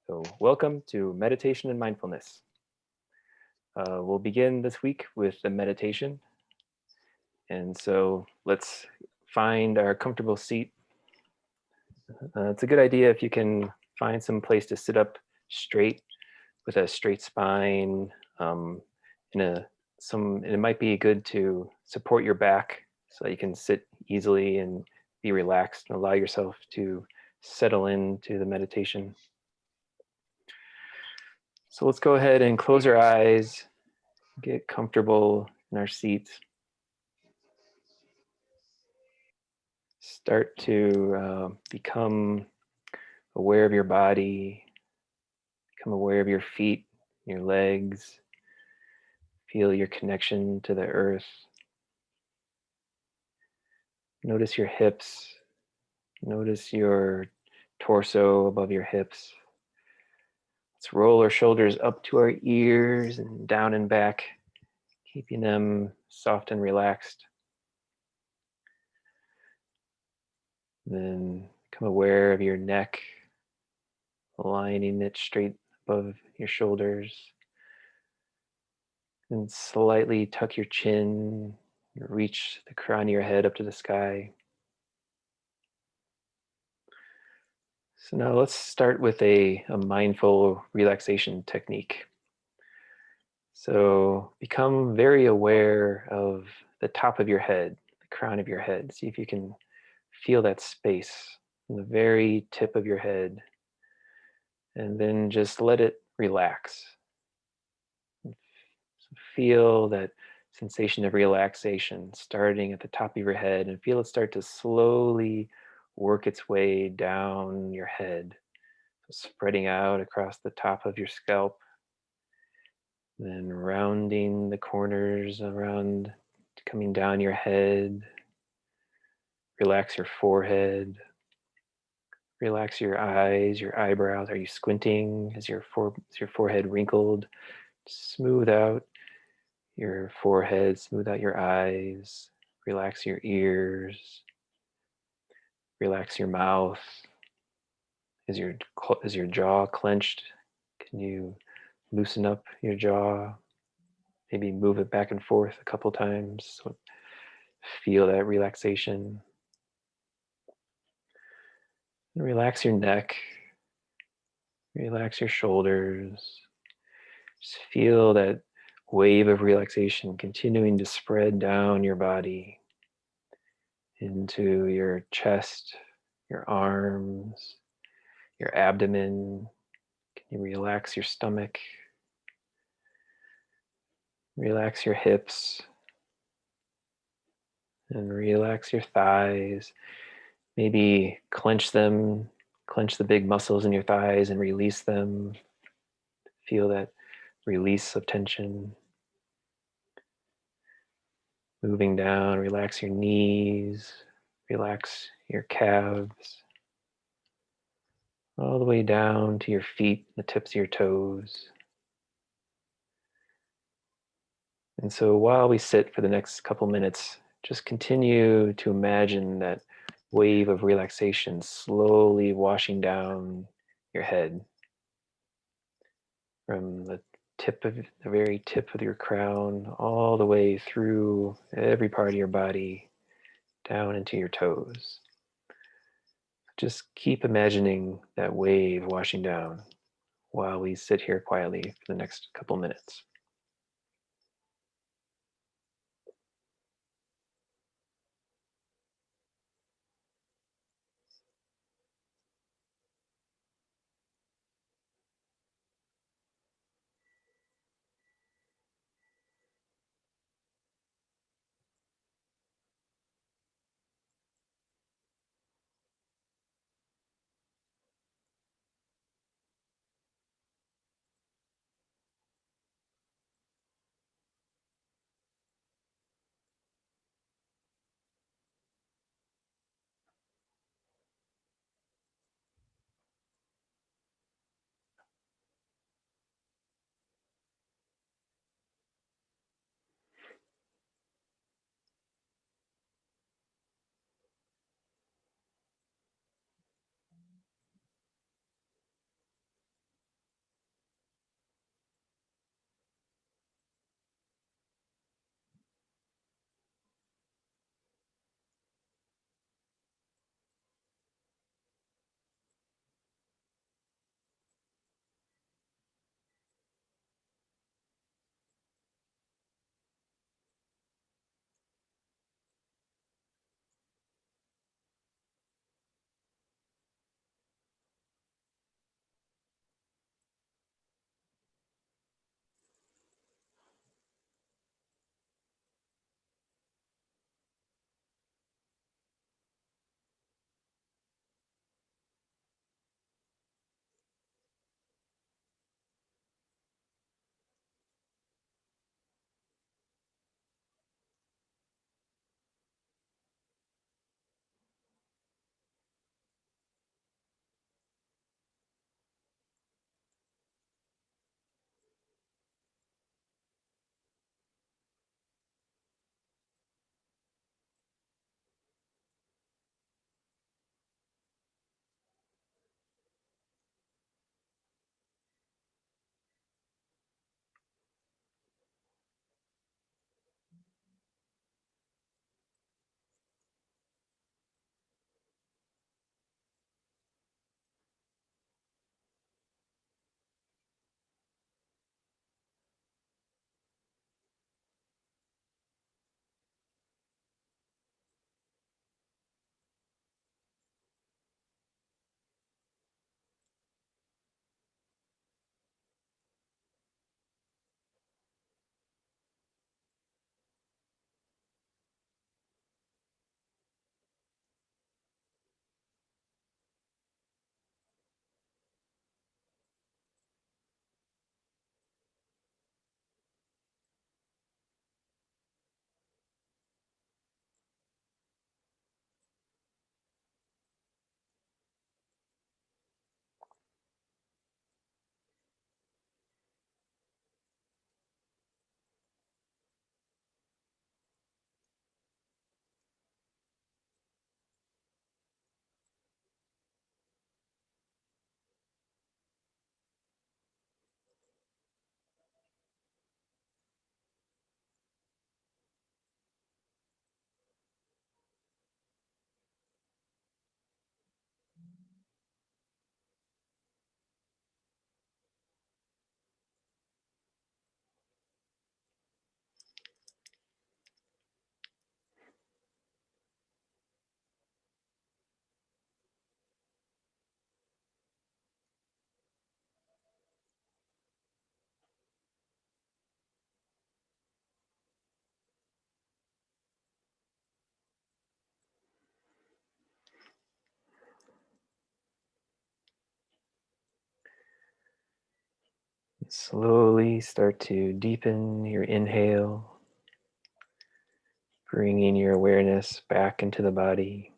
So, welcome to Meditation and Mindfulness. We'll begin this week with the meditation. And so, let's find our comfortable seat. It's a good idea if you can find some place to sit up straight with a straight spine. In a and it might be good to support your back so that you can sit easily and be relaxed and allow yourself to settle into the meditation. So let's go ahead and close our eyes. Get comfortable in our seats. Start to become aware of your body, become aware of your feet, your legs. Feel your connection to the earth. Notice your hips. Notice your torso above your hips. Let's roll our shoulders up to our ears and down and back, keeping them soft and relaxed. Then become aware of your neck, aligning it straight above your shoulders. And slightly tuck your chin, reach the crown of your head up to the sky. So now let's start with a mindful relaxation technique. So become very aware of the top of your head, the crown of your head. See if you can feel that space in the very tip of your head. And then just let it relax. So feel that sensation of relaxation starting at the top of your head and feel it start to slowly work its way down your head, so spreading out across the top of your scalp, then rounding the corners around, coming down your head. Relax your forehead. Relax your eyes, your eyebrows. Are you squinting? Is your forehead wrinkled? Smooth out your forehead, smooth out your eyes, relax your ears, relax your mouth. Is your jaw clenched? Can you loosen up your jaw? Maybe move it back and forth a couple times. So feel that relaxation. And relax your neck, relax your shoulders. Just feel that wave of relaxation continuing to spread down your body into your chest, your arms, your abdomen. Can you relax your stomach? Relax your hips and relax your thighs. Maybe clench them, clench the big muscles in your thighs and release them. Feel that release of tension. Moving down, relax your knees, relax your calves, all the way down to your feet, the tips of your toes. And so while we sit for the next couple minutes, just continue to imagine that wave of relaxation slowly washing down your head from the very tip of your crown, all the way through every part of your body, down into your toes. Just keep imagining that wave washing down while we sit here quietly for the next couple minutes. Slowly start to deepen your inhale, bringing your awareness back into the body.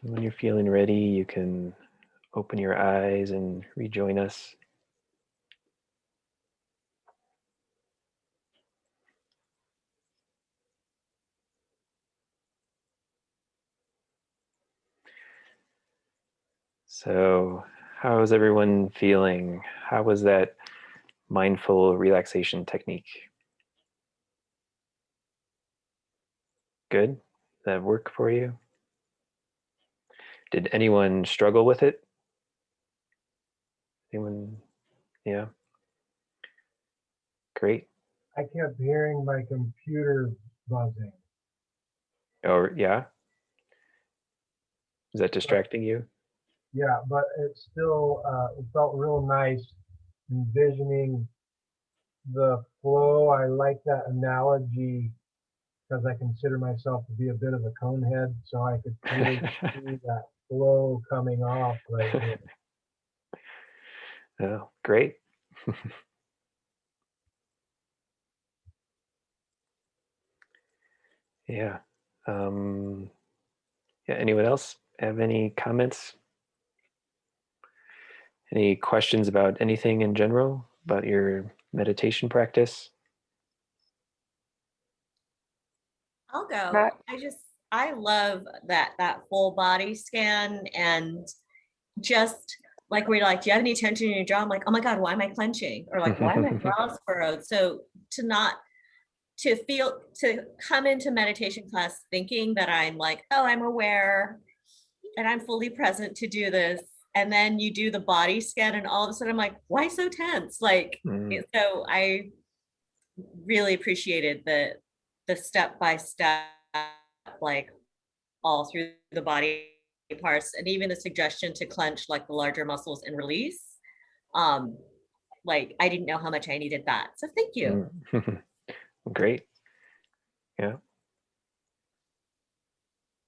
When you're feeling ready, you can open your eyes and rejoin us. So, how is everyone feeling? How was that mindful relaxation technique? Good? Did that work for you? Did anyone struggle with it? Anyone? Yeah, great. I kept hearing my computer buzzing, Oh, yeah? Is that but distracting you? yeah, but it still it felt real nice envisioning the flow. I like that analogy because I consider myself to be a bit of a conehead, so I could clearly see that flow coming off right here. Oh, great. Yeah. Um, yeah. Anyone else have any comments? Any questions about anything in general about your meditation practice? I'll go. Matt, I love that full body scan and just like we're like, do you have any tension in your jaw? I'm like, oh my God, why am I clenching? Or like, why are my brows furrowed? So to come into meditation class thinking that I'm like, oh, I'm aware and I'm fully present to do this. And then you do the body scan and all of a sudden I'm like, why so tense? Like, Mm, so I really appreciated the step by step, like all through the body parts, and even the suggestion to clench like the larger muscles and release. Um, like I didn't know how much I needed that. So thank you. mm. Great. Yeah.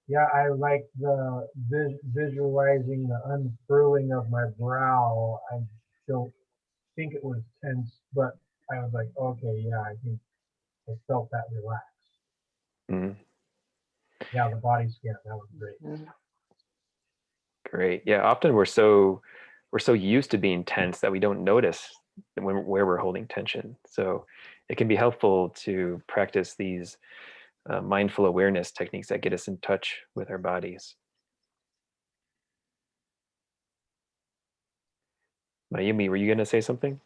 Yeah, I like the visualizing the unfurling of my brow. I don't think it was tense, but I was like, okay, yeah, I think I felt that relax. Mm, Yeah, the body scan, that was great. mm, great. Yeah. Often we're so used to being tense that we don't notice where we're holding tension. So it can be helpful to practice these mindful awareness techniques that get us in touch with our bodies. Mayumi, were you going to say something?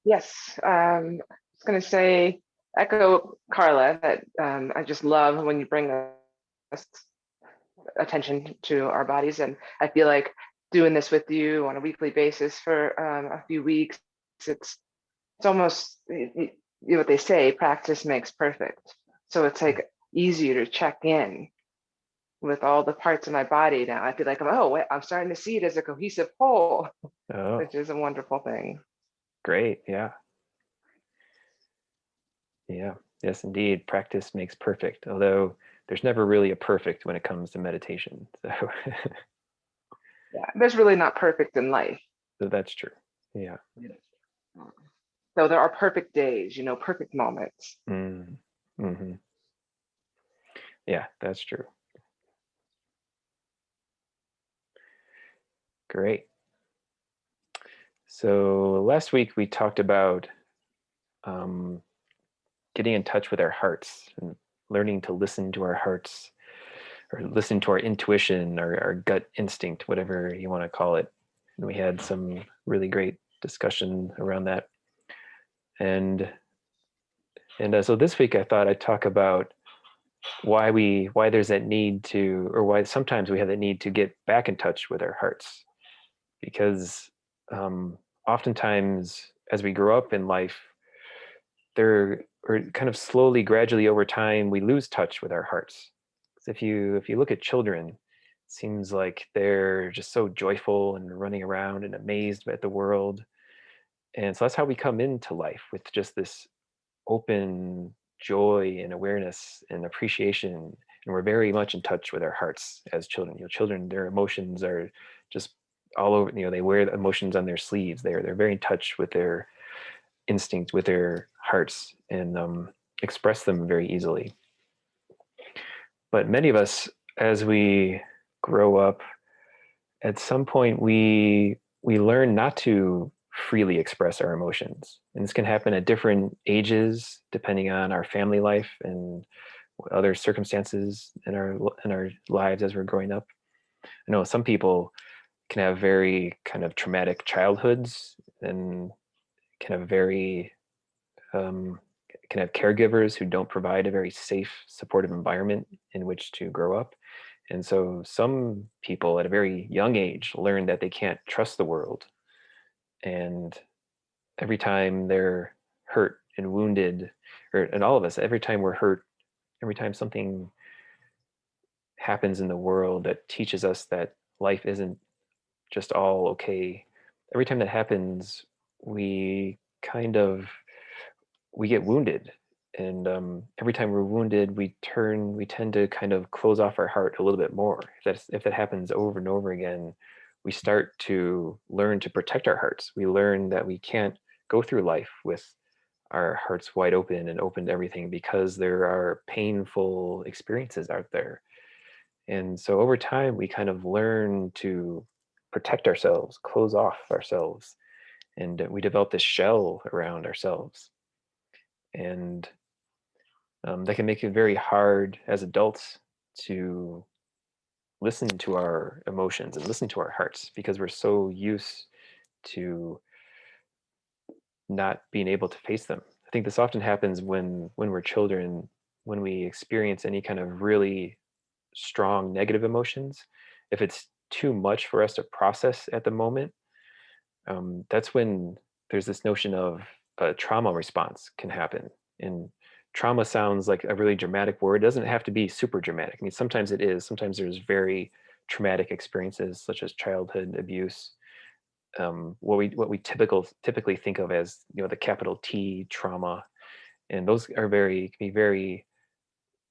yes, I was going to say, echo Carla, that I just love when you bring us attention to our bodies. And I feel like doing this with you on a weekly basis for a few weeks, it's almost what they say, practice makes perfect. So it's like easier to check in with all the parts of my body now. I feel like, oh, wait, I'm starting to see it as a cohesive whole, Oh, which is a wonderful thing. great. Yeah. Yeah. Yes, indeed. Practice makes perfect, although there's never really a perfect when it comes to meditation. So, Yeah, there's really not perfect in life. so that's true. Yeah. So there are perfect days, perfect moments. Mm, hmm. Yeah, that's true. Great. So last week we talked about um, getting in touch with our hearts and learning to listen to our hearts or listen to our intuition or our gut instinct, whatever you want to call it. And we had some really great discussion around that. And so this week I thought I'd talk about why there's that need to, or why sometimes we have that need to get back in touch with our hearts, because um, oftentimes as we grow up in life, there or kind of slowly, gradually over time, we lose touch with our hearts. 'Cause if you look at children, it seems like they're just so joyful and running around and amazed at the world, and so that's how we come into life, with just this open joy and awareness and appreciation, and we're very much in touch with our hearts as children. Children, their emotions are just all over. They wear the emotions on their sleeves. They're very in touch with their instinct, with their hearts, and express them very easily. But many of us, as we grow up, at some point we learn not to freely express our emotions, and this can happen at different ages depending on our family life and other circumstances in our lives as we're growing up. I know some people can have very kind of traumatic childhoods, and can have very um, can have caregivers who don't provide a very safe, supportive environment in which to grow up. And so some people at a very young age learn that they can't trust the world. And every time they're hurt and wounded, and all of us, every time we're hurt, every time something happens in the world that teaches us that life isn't just all okay, every time that happens, we kind of we get wounded. And every time we're wounded, we tend to kind of close off our heart a little bit more. If that happens over and over again, we start to learn to protect our hearts. We learn that we can't go through life with our hearts wide open and open to everything, because there are painful experiences out there. And so over time, we kind of learn to protect ourselves, close off ourselves, and we develop this shell around ourselves. And that can make it very hard as adults to listen to our emotions and listen to our hearts, because we're so used to not being able to face them. I think this often happens when we're children, when we experience any kind of really strong negative emotions. If it's too much for us to process at the moment, that's when there's this notion of a trauma response can happen. And trauma sounds like a really dramatic word. It doesn't have to be super dramatic. I mean, sometimes it is. Sometimes there's very traumatic experiences such as childhood abuse. What we typically think of as, the capital T trauma, and those are very can be very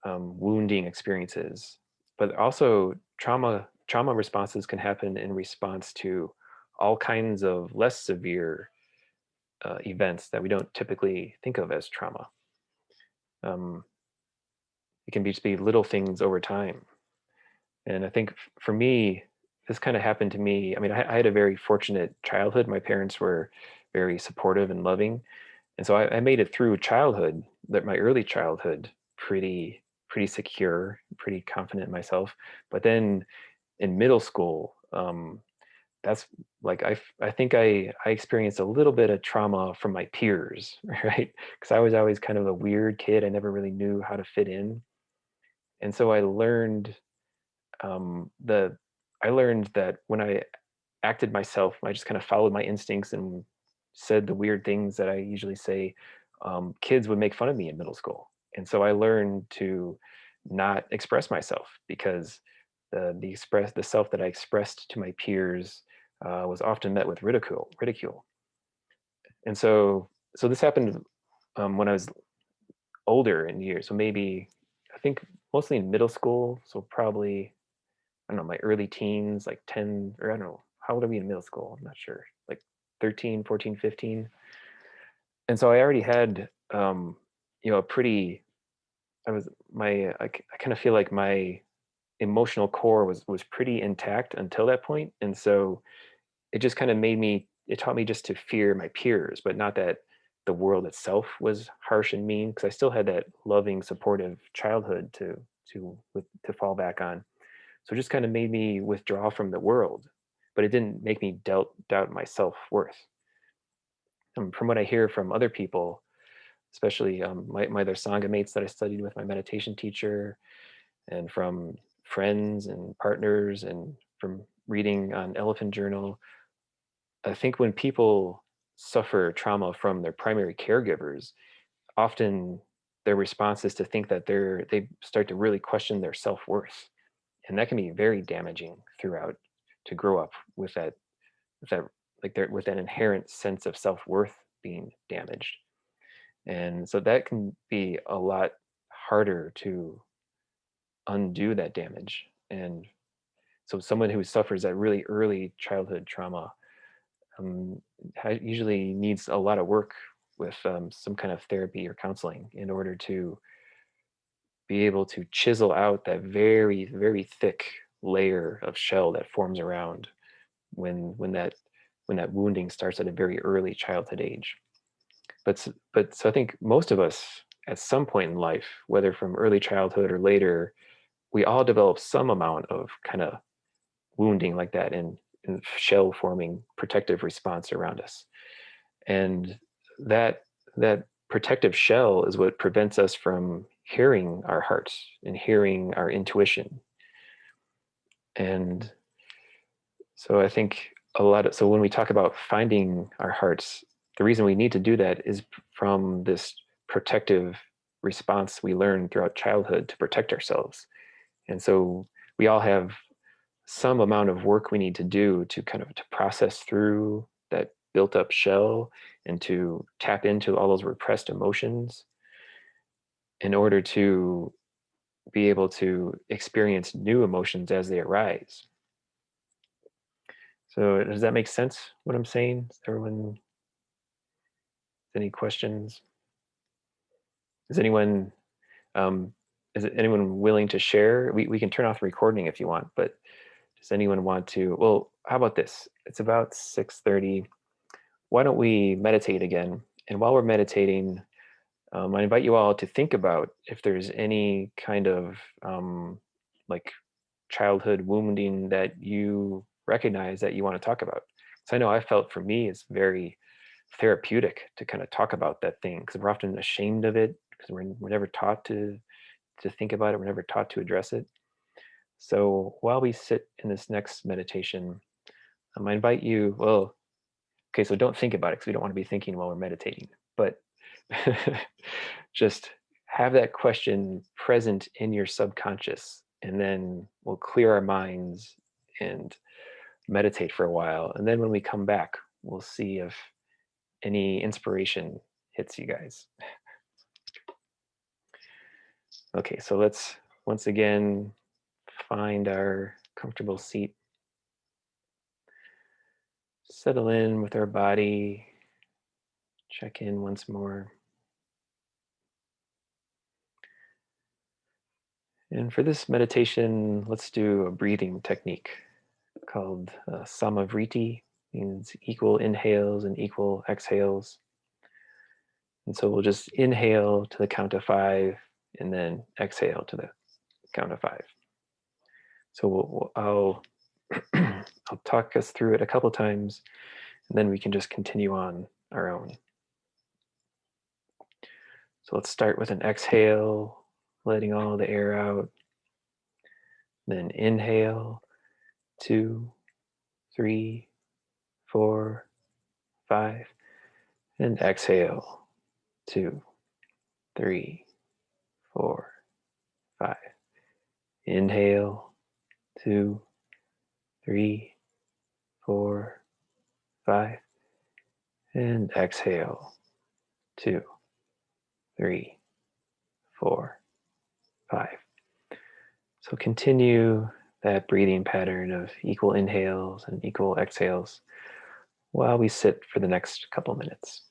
wounding experiences. But also trauma responses can happen in response to all kinds of less severe events that we don't typically think of as trauma. Um, it can just be little things over time. And I think for me, this kind of happened to me. I mean, I had a very fortunate childhood. My parents were very supportive and loving, and so I made it through childhood, that my early childhood, pretty secure, pretty confident in myself. But then in middle school, that's like I think I experienced a little bit of trauma from my peers, right? Because I was always kind of a weird kid. I never really knew how to fit in, and so the I learned that when I acted myself, I just kind of followed my instincts and said the weird things that I usually say. Kids would make fun of me in middle school, and so I learned to not express myself, because the self that I expressed to my peers was often met with ridicule. And so this happened when I was older in years. So maybe I think mostly in middle school. So probably, I don't know, my early teens, like 10, or I don't know, how old are we in middle school? I'm not sure, like 13, 14, 15. And so I already had, a pretty, I was, I kind of feel like my emotional core was pretty intact until that point. And so it just kind of it taught me just to fear my peers, but not that the world itself was harsh and mean, because I still had that loving, supportive childhood to fall back on. So it just kind of made me withdraw from the world, but it didn't make me doubt my self-worth. From what I hear from other people, especially my other Sangha mates that I studied with, my meditation teacher, and from friends and partners, and from reading on Elephant Journal, I think when people suffer trauma from their primary caregivers, often their response is to think that they start to really question their self-worth, and that can be very damaging throughout, to grow up with that with that inherent sense of self-worth being damaged. And so that can be a lot harder to undo that damage. And so someone who suffers that really early childhood trauma um, usually needs a lot of work with some kind of therapy or counseling in order to be able to chisel out that very, very thick layer of shell that forms around when that wounding starts at a very early childhood age. But so I think most of us at some point in life, whether from early childhood or later, we all develop some amount of kind of wounding like that in shell forming protective response around us. And that that protective shell is what prevents us from hearing our hearts and hearing our intuition. And so I think so when we talk about finding our hearts, the reason we need to do that is from this protective response we learn throughout childhood to protect ourselves. And so we all have some amount of work we need to do to kind of to process through that built up shell and to tap into all those repressed emotions in order to be able to experience new emotions as they arise. So does that make sense what I'm saying? Everyone, any questions? Is anyone um, is anyone willing to share? We can turn off the recording if you want, but does anyone want to? Well, how about this? It's about 6:30. Why don't we meditate again? And while we're meditating, I invite you all to think about if there's any kind of like childhood wounding that you recognize that you want to talk about. So I know I felt for me it's very therapeutic to kind of talk about that thing because we're often ashamed of it because we're never taught to think about it. We're never taught to address it. So while we sit in this next meditation, I invite you, well, okay, so don't think about it because we don't want to be thinking while we're meditating, but just have that question present in your subconscious, and then we'll clear our minds and meditate for a while. And then when we come back, we'll see if any inspiration hits you guys. Okay, so let's once again find our comfortable seat. Settle in with our body. Check in once more. And for this meditation, let's do a breathing technique called Samavriti, means equal inhales and equal exhales. And so we'll just inhale to the count of 5 and then exhale to the count of 5. So I'll I'll talk us through it a couple times, and then we can just continue on our own. So let's start with an exhale, letting all the air out. Then inhale, 2, 3, 4, 5, and exhale, 2, 3, 4, 5. Inhale, 2, 3, 4, 5, and exhale, 2, 3, 4, 5. So continue that breathing pattern of equal inhales and equal exhales while we sit for the next couple minutes.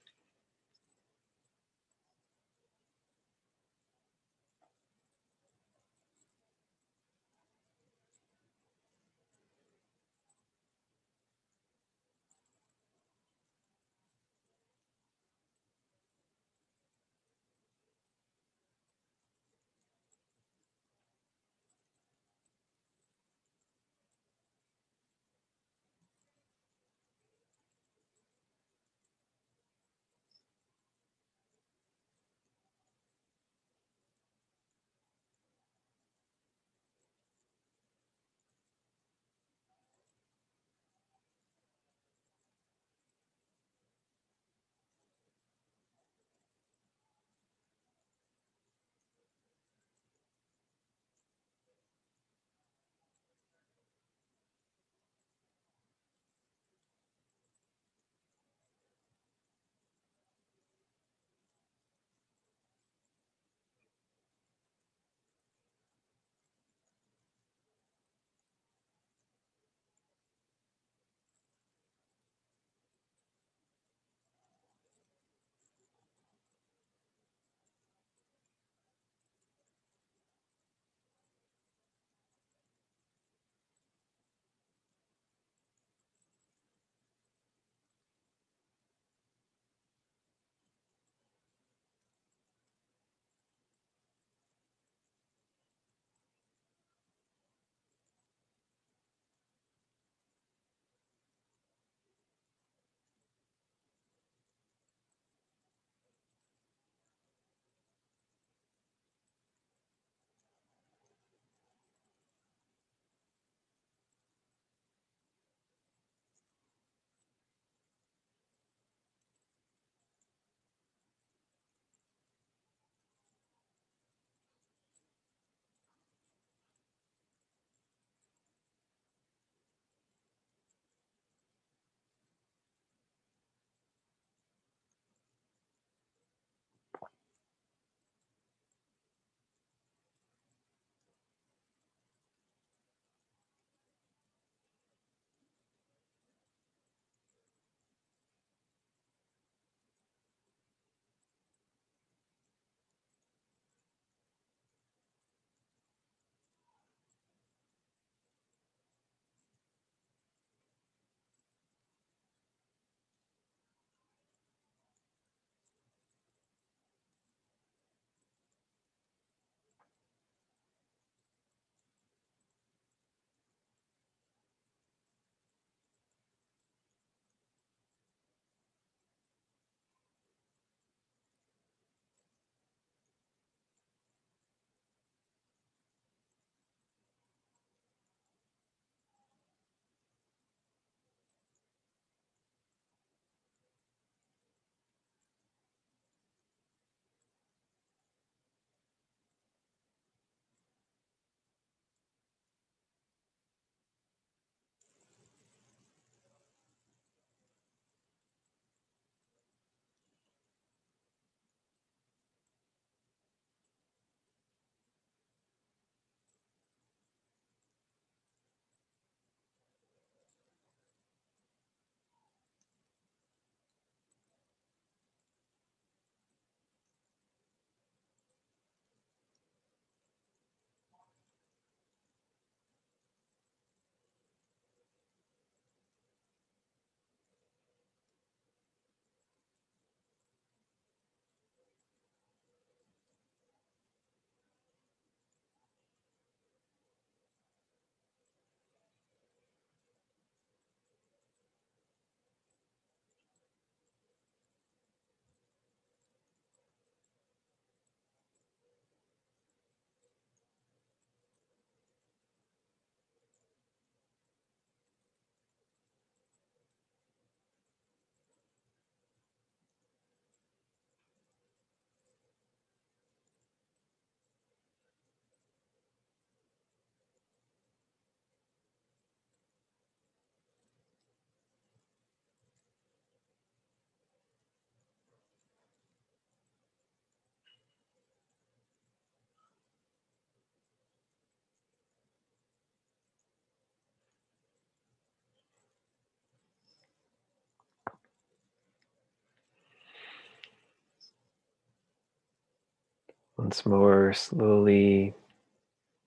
Once more, slowly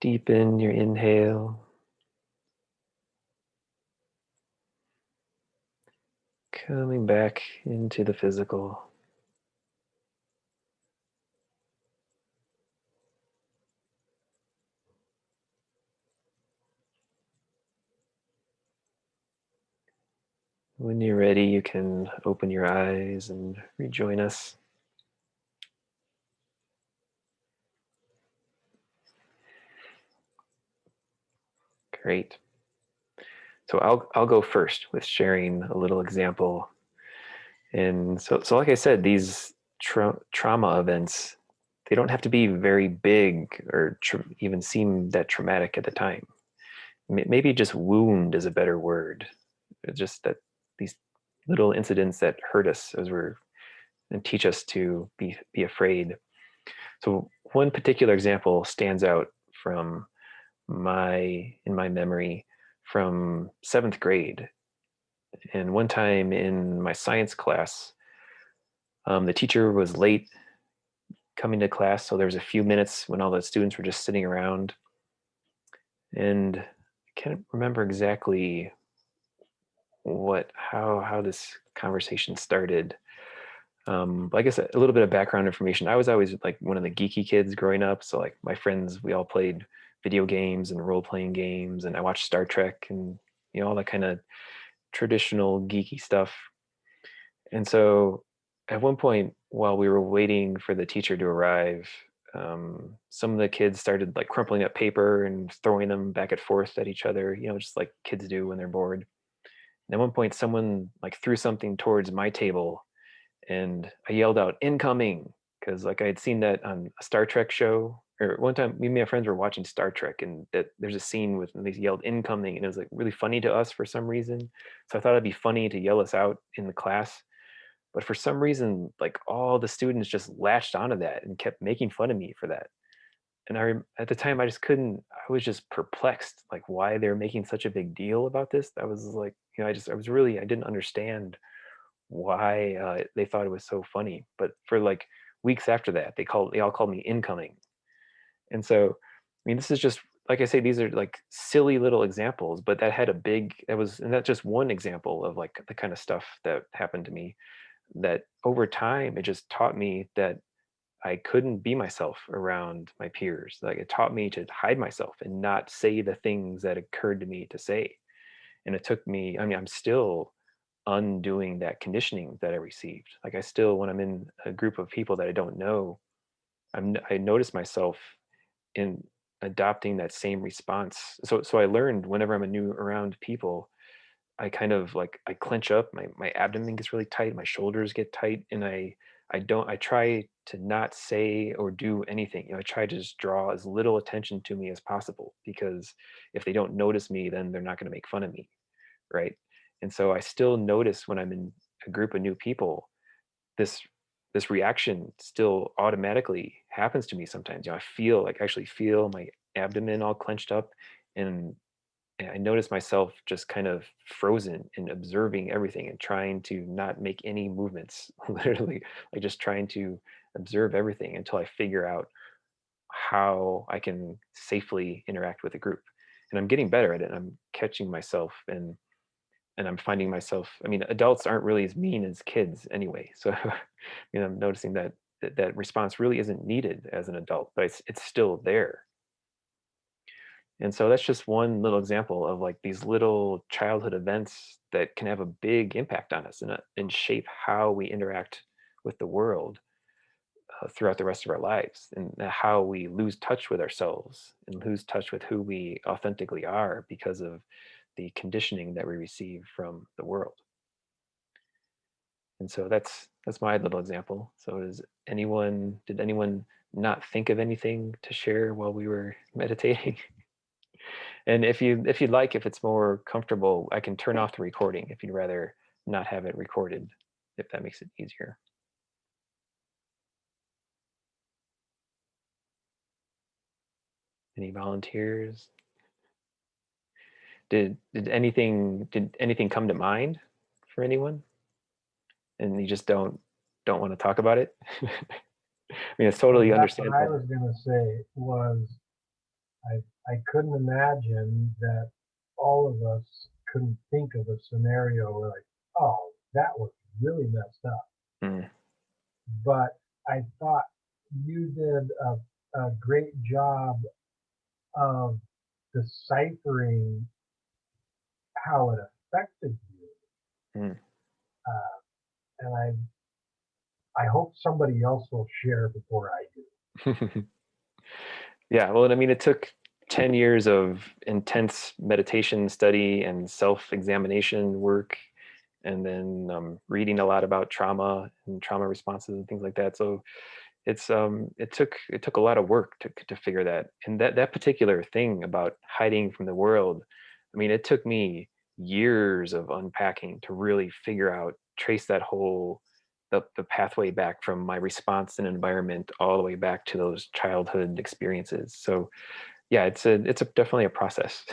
deepen your inhale, coming back into the physical. When you're ready, you can open your eyes and rejoin us. Great. So I'll go first with sharing a little example. And so like I said, these trauma events, they don't have to be very big or even seem that traumatic at the time. Maybe just wound is a better word. It's just that these little incidents that hurt us as we're and teach us to be afraid. So one particular example stands out from in my memory from seventh grade. And one time in my science class, the teacher was late coming to class, so there was a few minutes when all the students were just sitting around. And I can't remember exactly how this conversation started. But I guess a little bit of background information. I was always like one of the geeky kids growing up. So like my friends, we all played video games and role playing games, and I watched Star Trek and all that kind of traditional geeky stuff. And so at one point, while we were waiting for the teacher to arrive, some of the kids started like crumpling up paper and throwing them back and forth at each other, just like kids do when they're bored. And at one point, someone like threw something towards my table, and I yelled out "incoming" because like I had seen that on a Star Trek show. Or one time, me and my friends were watching Star Trek, and that there's a scene with and they yelled "incoming," and it was like really funny to us for some reason. So I thought it'd be funny to yell us out in the class. But for some reason, like all the students just latched onto that and kept making fun of me for that. And at the time, I just couldn't. I was just perplexed, like why they're making such a big deal about this. I was like, I was really, I didn't understand why they thought it was so funny. But for like weeks after that, they all called me incoming. And so, I mean, this is just like I say, these are like silly little examples, but that had a big. That was, and that's just one example of like the kind of stuff that happened to me. That over time, it just taught me that I couldn't be myself around my peers. Like it taught me to hide myself and not say the things that occurred to me to say. And it took me. I mean, I'm still undoing that conditioning that I received. Like I still, when I'm in a group of people that I don't know, I notice myself in adopting that same response. So I learned whenever I'm a new around people, I kind of like I clench up, my abdomen gets really tight, my shoulders get tight, and I try to not say or do anything. I try to just draw as little attention to me as possible because if they don't notice me, then they're not going to make fun of me, right? And so I still notice when I'm in a group of new people, this this reaction still automatically happens to me sometimes. I feel like actually feel my abdomen all clenched up, and I notice myself just kind of frozen and observing everything and trying to not make any movements, literally, like just trying to observe everything until I figure out how I can safely interact with a group. And I'm getting better at it. I'm catching myself and I'm finding myself, I mean, adults aren't really as mean as kids anyway. So, I'm noticing that response really isn't needed as an adult, but it's still there. And so that's just one little example of like these little childhood events that can have a big impact on us and shape how we interact with the world throughout the rest of our lives, and how we lose touch with ourselves and lose touch with who we authentically are because of the conditioning that we receive from the world. And so that's my little example. So did anyone not think of anything to share while we were meditating? And if you'd like, if it's more comfortable, I can turn off the recording if you'd rather not have it recorded, if that makes it easier. Any volunteers? Did anything come to mind for anyone? And you just don't want to talk about it? mean, it's totally That's what I understandable. was going to say was I couldn't imagine that all of us couldn't think of a scenario where like, oh, that was really messed up. Mm, But I thought you did a great job of deciphering how it affected you. mm. Uh, and I hope somebody else will share before I do. Yeah, well, I mean, it took 10 years of intense meditation study and self-examination work, and then reading a lot about trauma and trauma responses and things like that. So it took a lot of work to figure that. And that particular thing about hiding from the world, I mean, it took me years of unpacking to really figure out, trace that whole the pathway back from my response and environment all the way back to those childhood experiences. So yeah, it's definitely a process.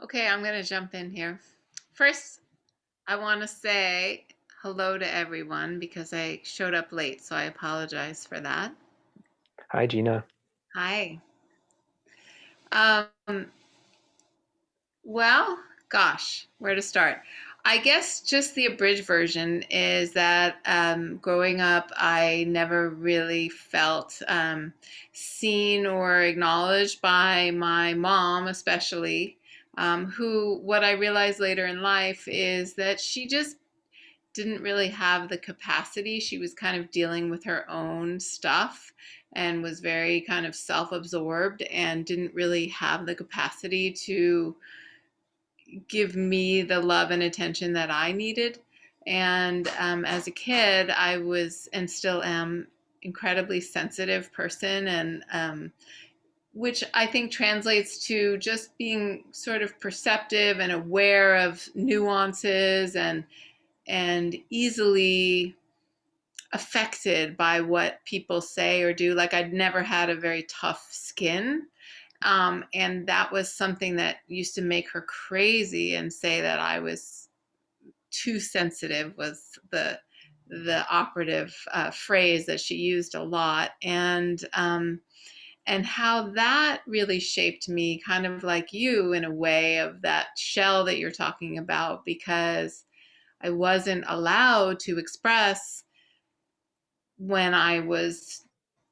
Okay, I'm going to jump in here. First, I want to say hello to everyone because I showed up late, so I apologize for that. Hi, Gina. Hi. Um, well, gosh, where to start? I guess just the abridged version is that growing up, I never really felt seen or acknowledged by my mom, especially, who, what I realized later in life is that she just didn't really have the capacity. She was kind of dealing with her own stuff and was very kind of self absorbed and didn't really have the capacity to give me the love and attention that I needed. And as a kid, I was and still am incredibly sensitive person, and which I think translates to just being sort of perceptive and aware of nuances and easily affected by what people say or do. Like I'd never had a very tough skin. And that was something that used to make her crazy and say that I was too sensitive was the operative phrase that she used a lot. And how that really shaped me, kind of like you in a way of that shell that you're talking about, because I wasn't allowed to express when I was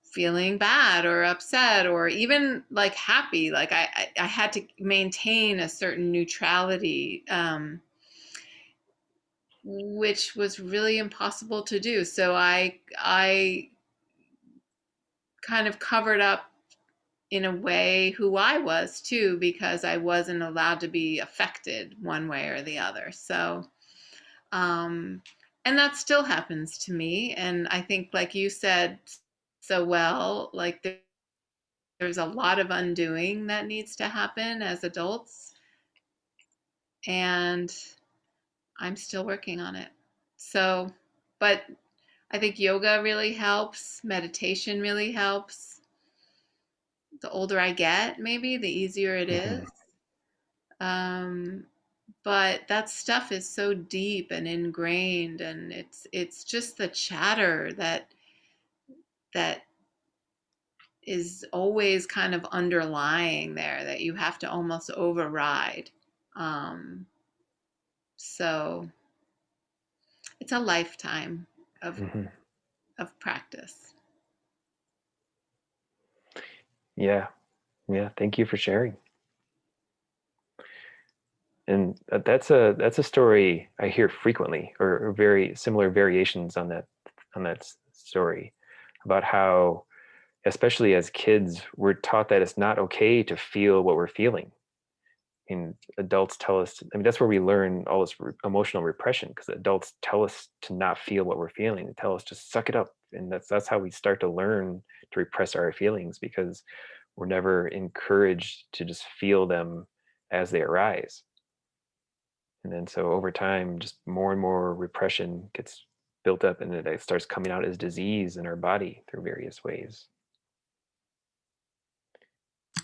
feeling bad or upset or even like happy. Like I had to maintain a certain neutrality, which was really impossible to do. So I kind of covered up in a way who I was too, because I wasn't allowed to be affected one way or the other. So um, and that still happens to me. And I think, like you said so well, like there's a lot of undoing that needs to happen as adults, and I'm still working on it. So, but I think yoga really helps, meditation really helps. The older I get, maybe the easier it Hmm. is. Um, but that stuff is so deep and ingrained, and it's just the chatter that is always kind of underlying there that you have to almost override. Um, so it's a lifetime of Hmm. of practice. Yeah, yeah. Thank you for sharing. And that's a story I hear frequently, or very similar variations on that story, about how, especially as kids, we're taught that it's not okay to feel what we're feeling. And adults tell us, I mean, that's where we learn all this emotional repression, because adults tell us to not feel what we're feeling. They tell us to suck it up, and that's how we start to learn to repress our feelings, because we're never encouraged to just feel them as they arise. And then so over time, just more and more repression gets built up, and it starts coming out as disease in our body through various ways.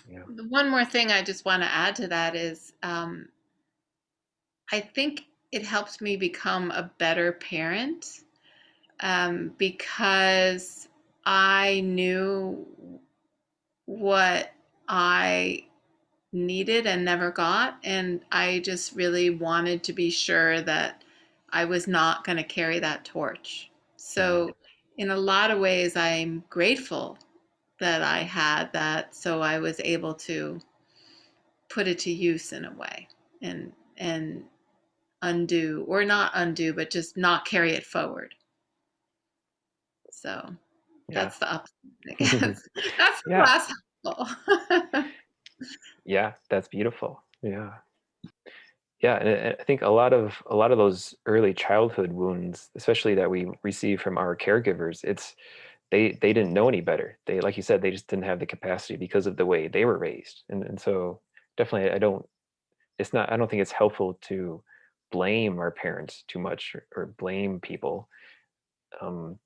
Yeah. One more thing I just want to add to that is I think it helped me become a better parent, because I knew what I needed and never got. And I just really wanted to be sure that I was not going to carry that torch. So, in a lot of ways, I'm grateful that I had that, so I was able to put it to use in a way, and undo, or not undo, but just not carry it forward. So Yeah. that's the upside, I guess. That's the Yeah. glass half full. Yeah, that's beautiful. Yeah. Yeah, and I think a lot of those early childhood wounds, especially that we receive from our caregivers, it's they didn't know any better. They, like you said, they just didn't have the capacity because of the way they were raised. And so definitely I don't think it's helpful to blame our parents too much, or blame people. Um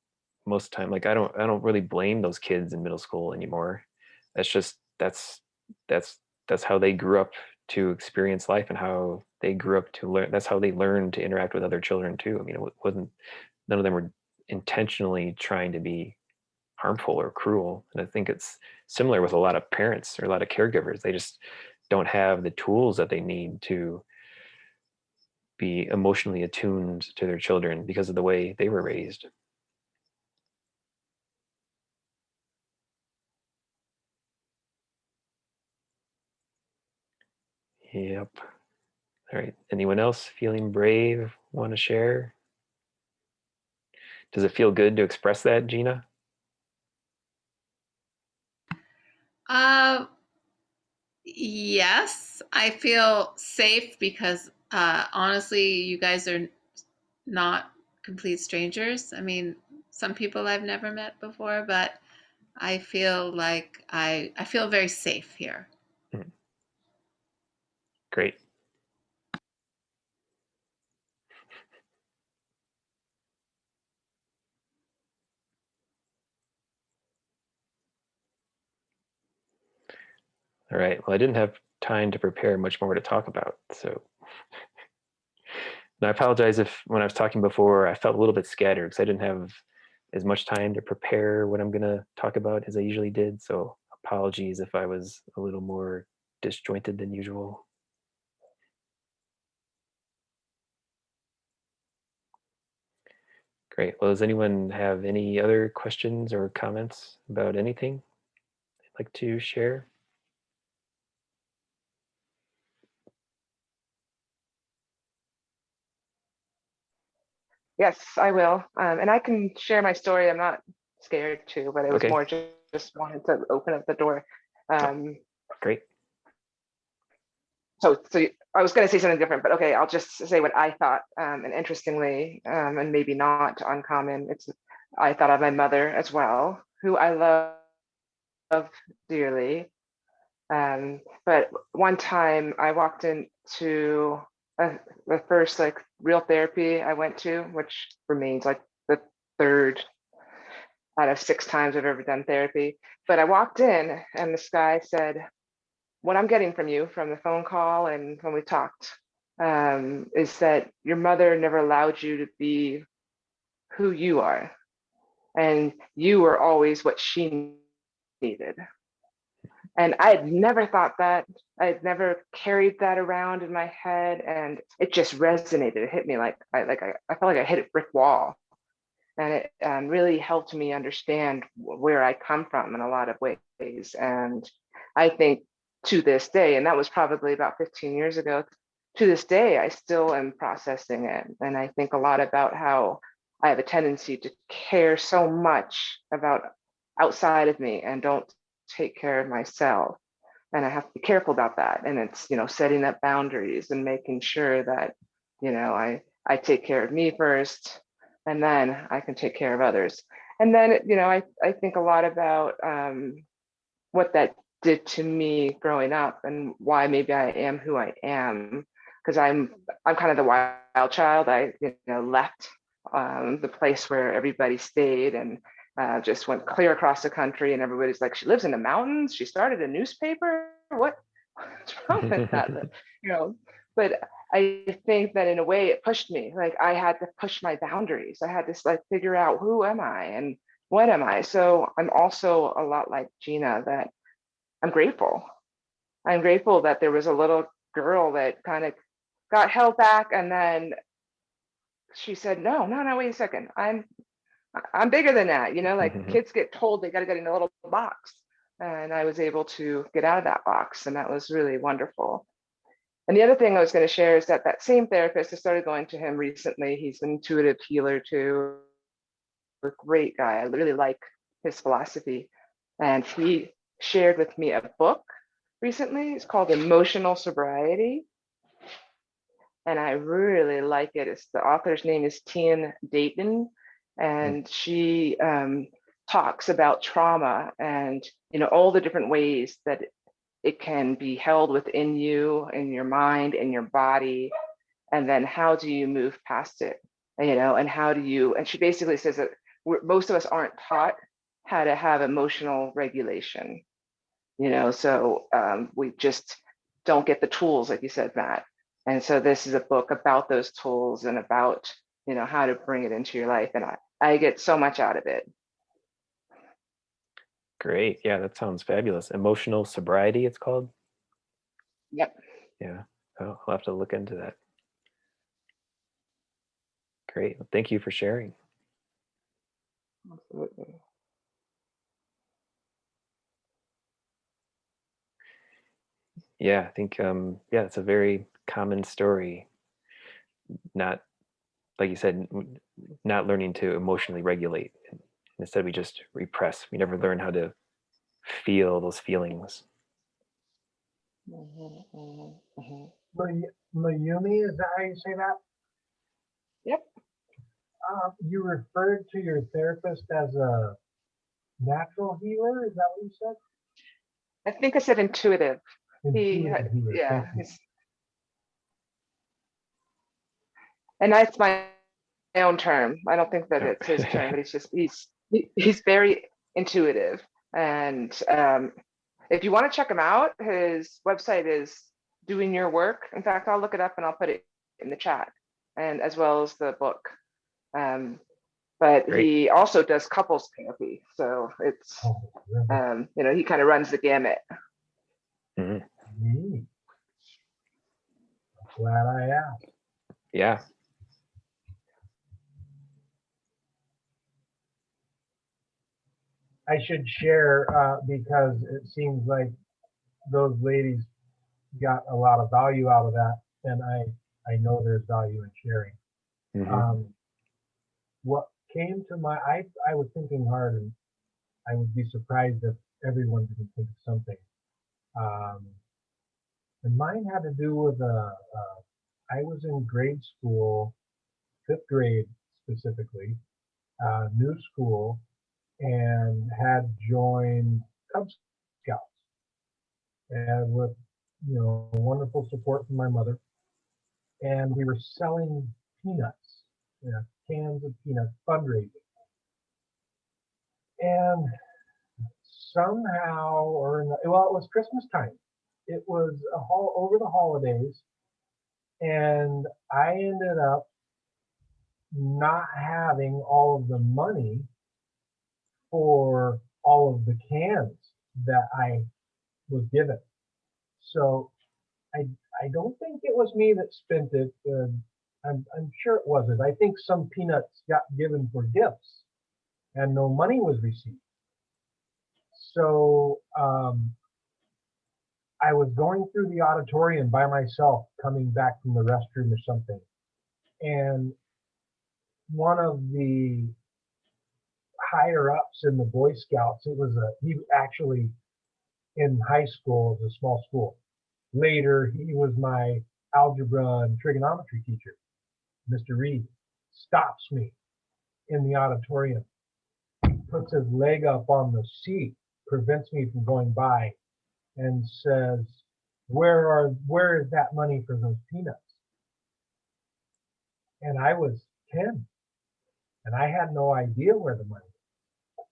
Most time, like I don't really blame those kids in middle school anymore. That's just that's how they grew up to experience life, and how they grew up to learn. That's how they learned to interact with other children too. I mean, it wasn't, none of them were intentionally trying to be harmful or cruel. And I think it's similar with a lot of parents or a lot of caregivers. They just don't have the tools that they need to be emotionally attuned to their children because of the way they were raised. Yep. All right. Anyone else feeling brave, want to share? Does it feel good to express that, Gina? uh, yes, I feel safe because, honestly, you guys are not complete strangers. I mean, some people I've never met before, but I feel like I feel very safe here. Mm, great. All right. Well, I didn't have time to prepare much more to talk about. So, and I apologize if when I was talking before, I felt a little bit scattered because I didn't have as much time to prepare what I'm going to talk about as I usually did. So, apologies if I was a little more disjointed than usual. Great. Well, does anyone have any other questions or comments about anything they'd like to share? Yes, I will. And I can share my story. I'm not scared to, but it was Okay. more just wanted to open up the door. Oh, Um, great. so I was going to say something different, but okay, I'll just say what I thought. And interestingly, and maybe not uncommon, I thought of my mother as well, who I love dearly. But one time I walked into the first like real therapy I went to, which remains like the third out of 6 times I've ever done therapy. But I walked in and this guy said, what I'm getting from you from the phone call and when we talked, is that your mother never allowed you to be who you are. And you were always what she needed. And I had never thought that. I had never carried that around in my head. And it just resonated. It hit me like I felt like I hit a brick wall. And it really helped me understand where I come from in a lot of ways. And I think to this day, and that was probably about 15 years ago, to this day, I still am processing it. And I think a lot about how I have a tendency to care so much about outside of me and don't take care of myself. And I have to be careful about that. And it's, setting up boundaries and making sure that, I take care of me first, and then I can take care of others. And then, I think a lot about what that did to me growing up and why maybe I am who I am. Because I'm kind of the wild child. I left the place where everybody stayed and just went clear across the country, and everybody's like, she lives in the mountains. She started a newspaper. What's wrong with that? You know, but I think that in a way it pushed me. Like I had to push my boundaries. I had to like figure out who am I and what am I. So I'm also a lot like Gina, that I'm grateful. I'm grateful that there was a little girl that kind of got held back, and then she said, no, no, no, wait a second. I'm bigger than that. You know, like kids get told they got to get in a little box. And I was able to get out of that box. And that was really wonderful. And the other thing I was going to share is that that same therapist, I started going to him recently. He's an intuitive healer too, a great guy. I really like his philosophy. And he shared with me a book recently. It's called Emotional Sobriety. And I really like it. It's the author's name is Tian Dayton, and she talks about trauma and all the different ways that it can be held within you, in your mind, in your body, and then how do you move past it, and how do you? And she basically says that most of us aren't taught how to have emotional regulation, so we just don't get the tools, like you said, Matt. And so this is a book about those tools and about, how to bring it into your life. And I get so much out of it. Great. Yeah, that sounds fabulous. Emotional sobriety, it's called. Yep. Yeah. Oh, I'll have to look into that. Great. Well, thank you for sharing. Absolutely. Yeah, I think yeah, it's a very common story. Not, like you said, not learning to emotionally regulate. Instead, we just repress. We never learn how to feel those feelings. Mayumi, is that how you say that? Yep. You referred to your therapist as a natural healer. Is that what you said? I think I said intuitive. Intuitive healer. Yeah. Thank you. And that's my own term. I don't think that it's his term, but it's just he's very intuitive. And if you want to check him out, his website is Doing Your Work. In fact, I'll look it up and I'll put it in the chat, and as well as the book. But Great. he also does couples therapy, so it's he kind of runs the gamut. Mm-hmm. Glad I asked. Yeah. I should share because it seems like those ladies got a lot of value out of that, and I know there's value in sharing. Mm-hmm. What came to I was thinking hard, and I would be surprised if everyone didn't think of something. And mine had to do with I was in grade school, fifth grade specifically, new school, and had joined Cub Scouts, and with wonderful support from my mother, and we were selling peanuts, cans of peanuts, fundraising, and somehow it was Christmas time. It was over the holidays, and I ended up not having all of the money for all of the cans that I was given. So I don't think it was me that spent it. I'm sure it wasn't. I think some peanuts got given for gifts, and no money was received. So I was going through the auditorium by myself, coming back from the restroom or something, and one of the higher ups in the Boy Scouts, he actually in high school, it was a small school. Later, he was my algebra and trigonometry teacher, Mr. Reed, stops me in the auditorium, puts his leg up on the seat, prevents me from going by, and says, where is that money for those peanuts? And I was 10, and I had no idea where the money was.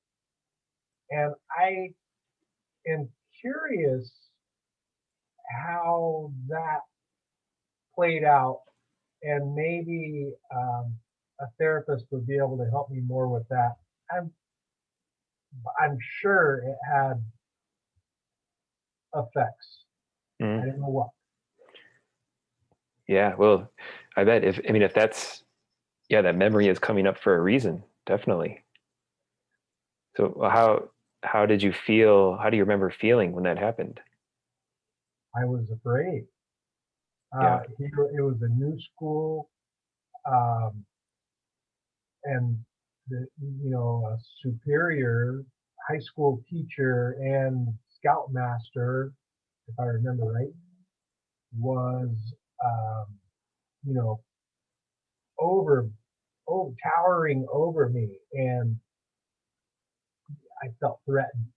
And I am curious how that played out, and maybe a therapist would be able to help me more with that. I'm I'm sure it had effects. I Mm. don't know what. Yeah, well, I bet if, I mean, if that's, yeah, that memory is coming up for a reason, definitely. So how did you feel? How do you remember feeling when that happened? I was afraid. Yeah. It was a new school, um, and a superior high school teacher and scoutmaster, if I remember right, was um, you know over towering over me, and I felt threatened.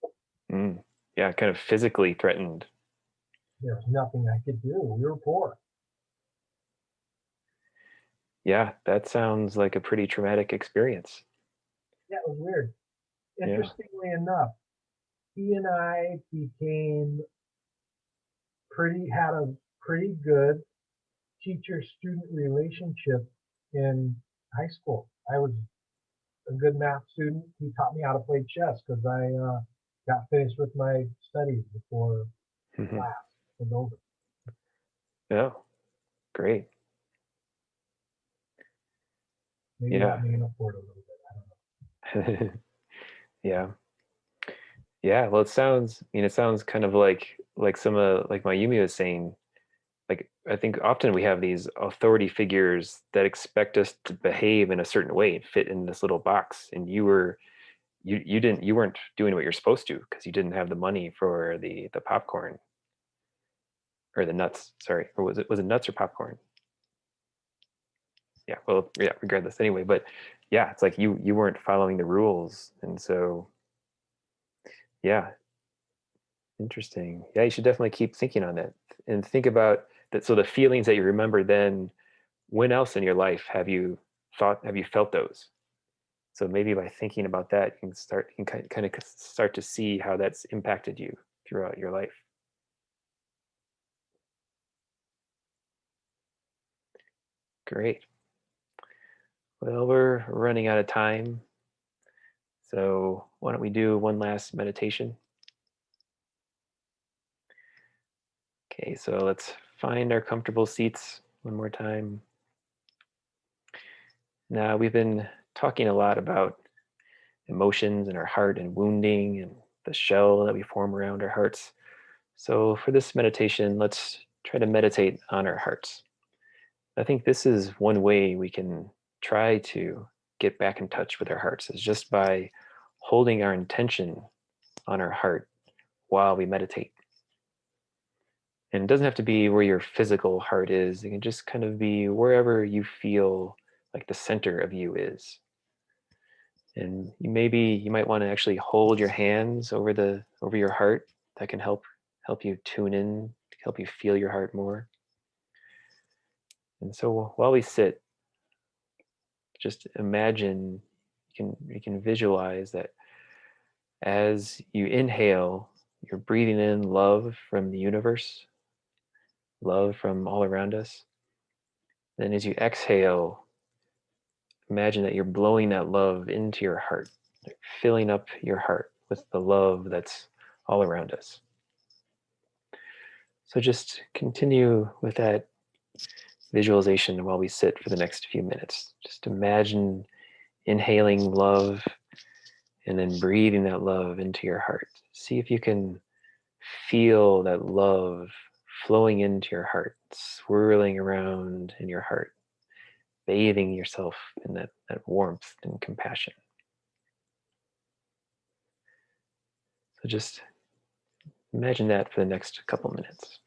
Mm. Yeah, kind of physically threatened. There was nothing I could do. We were poor. Yeah, that sounds like a pretty traumatic experience. That was weird. Yeah. Interestingly enough, he and I became had a pretty good teacher student relationship in high school. I was a good math student. He taught me how to play chess because I got finished with my studies before Hmm. class was over. Yeah, great. Maybe that Yeah. made up for it a little bit. I don't Yeah. Yeah. Well, it sounds kind of like some like Mayumi was saying, like I think often we have these authority figures that expect us to behave in a certain way and fit in this little box. And you weren't doing what you're supposed to because you didn't have the money for the popcorn or the nuts. Sorry, or was it nuts or popcorn? Yeah. Well, yeah. Regardless, anyway. But yeah, it's like you weren't following the rules, and so yeah, interesting. Yeah, you should definitely keep thinking on that and think about that. So the feelings that you remember then, when else in your life have you felt those? So maybe by thinking about that, you can kind of start to see how that's impacted you throughout your life. Great. Well, we're running out of time. So why don't we do one last meditation? Okay, so let's find our comfortable seats one more time. Now, we've been talking a lot about emotions in our heart and wounding and the shell that we form around our hearts. So, for this meditation, let's try to meditate on our hearts. I think this is one way we can try to get back in touch with our hearts, is just by holding our intention on our heart while we meditate. And it doesn't have to be where your physical heart is, it can just kind of be wherever you feel like the center of you is. And you might want to actually hold your hands over your heart. That can help you tune in, help you feel your heart more. And so while we sit, just imagine, you can visualize that as you inhale, you're breathing in love from the universe, love from all around us. Then as you exhale, imagine that you're blowing that love into your heart, like filling up your heart with the love that's all around us. So just continue with that visualization while we sit for the next few minutes. Just imagine inhaling love and then breathing that love into your heart. See if you can feel that love flowing into your heart, swirling around in your heart, bathing yourself in that warmth and compassion. So just imagine that for the next couple minutes.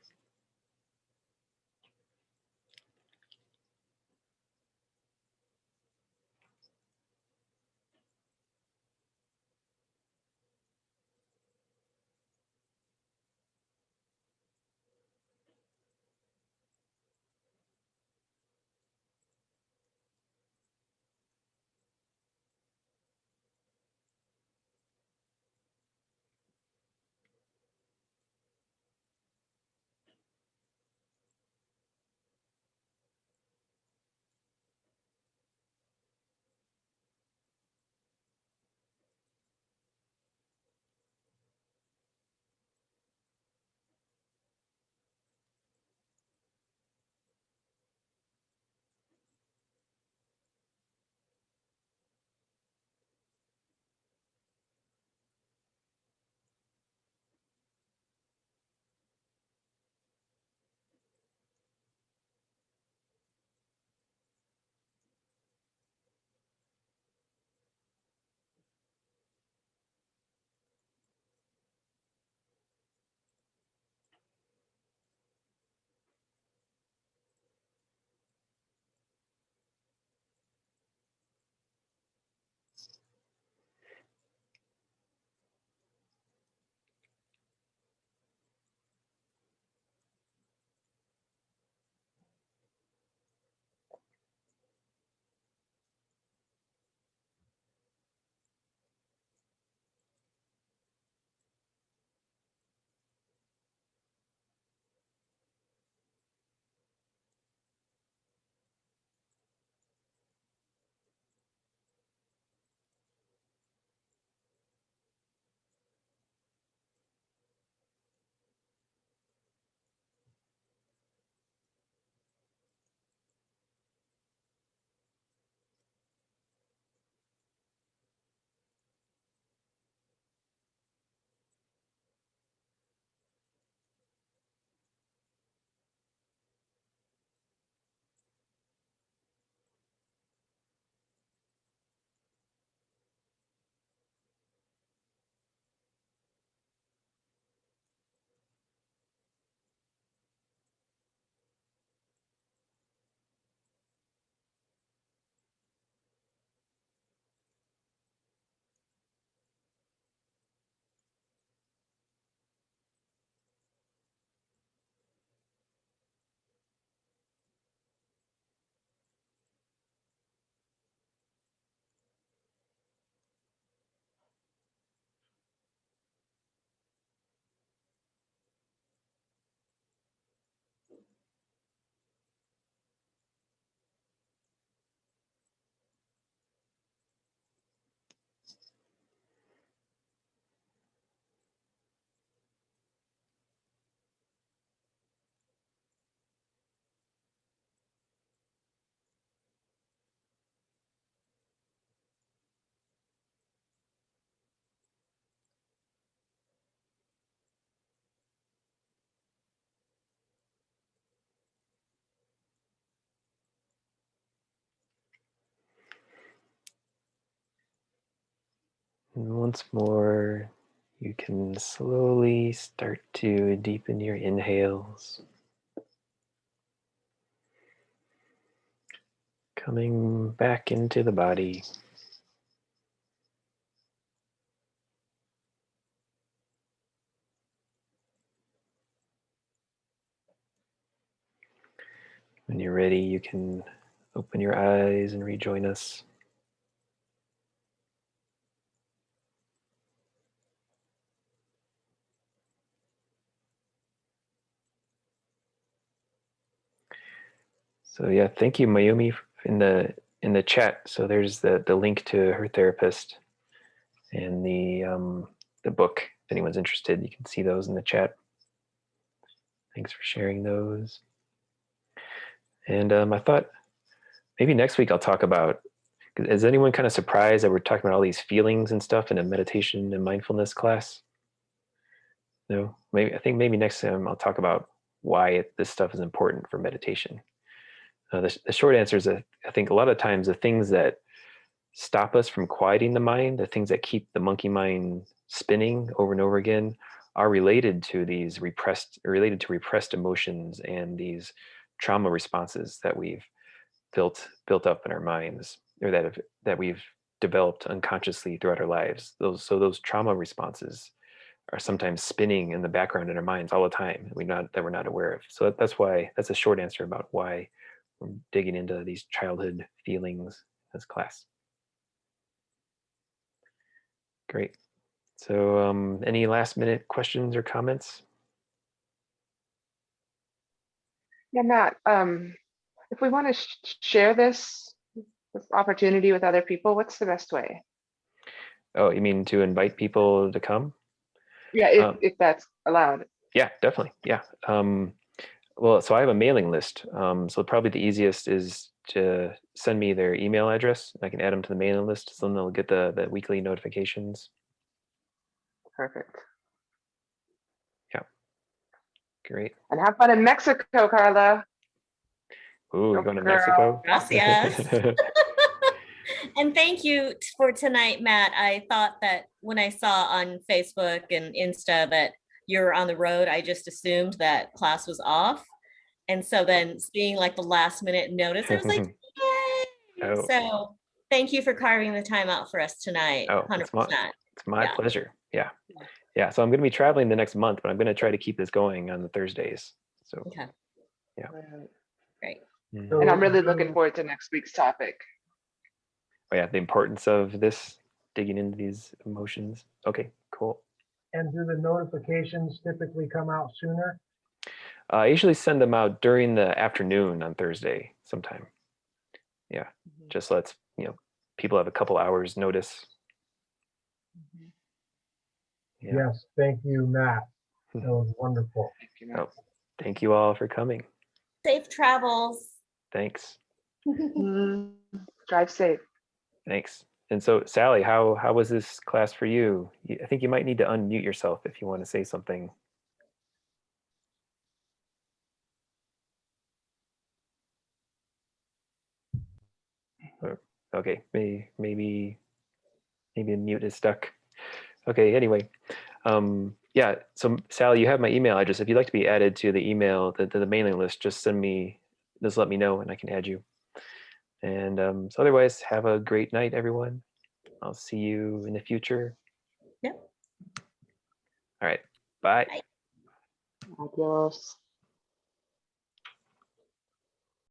And once more, you can slowly start to deepen your inhales. Coming back into the body. When you're ready, you can open your eyes and rejoin us. So yeah, thank you, Mayumi, in the chat. So there's the link to her therapist and the book. If anyone's interested, you can see those in the chat. Thanks for sharing those. And I thought maybe next week I'll talk about. Is anyone kind of surprised that we're talking about all these feelings and stuff in a meditation and mindfulness class? No, maybe I think maybe next time I'll talk about why this stuff is important for meditation. The short answer is that I think a lot of times the things that stop us from quieting the mind, the things that keep the monkey mind spinning over and over again, are related to repressed emotions and these trauma responses that we've built up in our minds, or that we've developed unconsciously throughout our lives. Those trauma responses are sometimes spinning in the background in our minds all the time, that we're not aware of. So that's a short answer about why we're digging into these childhood feelings in this class. Great. So any last minute questions or comments? Yeah, Matt, if we want to share this opportunity with other people, what's the best way? Oh, you mean to invite people to come? Yeah, if that's allowed. Yeah, definitely. Yeah. Well, so I have a mailing list. So probably the easiest is to send me their email address. I can add them to the mailing list, so then they'll get the weekly notifications. Perfect. Yeah. Great. And have fun in Mexico, Carla. Ooh, Go you're going to girl. Mexico? Gracias. And thank you for tonight, Matt. I thought that when I saw on Facebook and Insta that you're on the road, I just assumed that class was off. And so then seeing like the last minute notice, I was like, yay. Oh. So thank you for carving the time out for us tonight. Oh, 100%. it's my Yeah. pleasure. Yeah. Yeah. So I'm going to be traveling the next month, but I'm going to try to keep this going on the Thursdays. So Okay. yeah. Great. Mhm. And I'm really looking forward to next week's topic. Oh yeah, the importance of this, digging into these emotions. Okay, cool. And do the notifications typically come out sooner? I usually send them out during the afternoon on Thursday sometime. Yeah, just lets people have a couple hours notice. Yeah. Yes, thank you, Matt. That was wonderful. Thank you, Matt. Thank you all for coming. Safe travels. Thanks. Drive safe. Thanks. And so, Sally, how was this class for you? I think you might need to unmute yourself if you want to say something. Okay, maybe the mute is stuck. Okay, anyway. Yeah, so Sally, you have my email address. If you'd like to be added to the email, to the mailing list, just let me know and I can add you. And so otherwise, have a great night, everyone. I'll see you in the future. Yep. All right, bye. Bye. Adios.